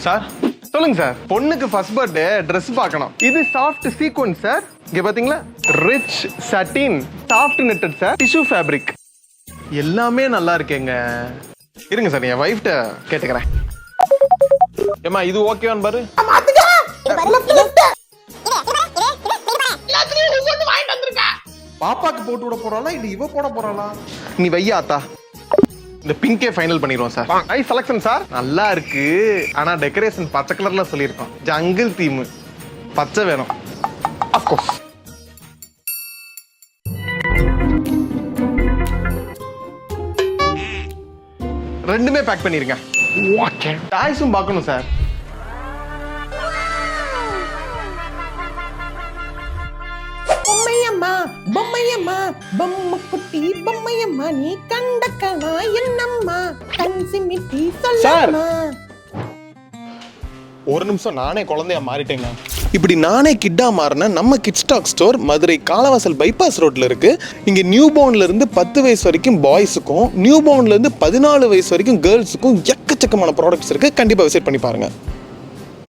Sir சொல்லுங்க sir. பொண்ணுக்கு first birthday dress பார்க்கணும். இது சாஃப்ட் சீக்வன்ஸ் சார். இங்க பாத்தீங்களா, rich satin, soft netted sir, tissue fabric, எல்லாமே நல்லா இருக்கேங்க. இருங்க சார், என் வைஃப்ட்ட கேட்டுக்கிறேன். ஏமா இது ஓகேவான்னு பாரு. பாப்பாக்கு போட்டு விட போறாளா இல்ல இவ போட போறாளா? நீ வையாத்தா, இந்த பிங்கே ஃபைனல் பண்ணிடுவோம் சார். நைஸ் செலக்ஷன் சார், நல்லா இருக்கு. ஆனா டெக்கரேஷன் பச்சை கலர்ல சொல்லியிருக்கோம். ஜங்கிள் தீம் பச்சை வேணும். Of course. ரெண்டுமே பேக் பண்ணிருங்க. ஓகே. டாய்ஸும் பார்க்கணும் சார். பொம்மையம்மா பொம்மையம்மா பொம்மை குட்டி பொம்மையம்மா நீ கண்ட கனா என்னம்மா கண் சிமிட்டி சொல்லம்மா. ஒரு நிமிஷம், நானே குழந்தையா மாறிட்டேங்க. இப்படி நானே கிட்டா மாறின நம்ம kid stock store Madurai Kalavasal bypass ரோட்ல இருக்கு. இங்க நியூ பார்ன்ல இருந்து 10 வயசு வரைக்கும் பாய்ஸுக்கும், நியூ பார்ன்ல இருந்து 14 வயசு வரைக்கும் கேர்ள்ஸுக்கும் எக்கச்சக்கமான ப்ராடக்ட்ஸ் இருக்கு. கண்டிப்பா விசிட் பண்ணி பாருங்க.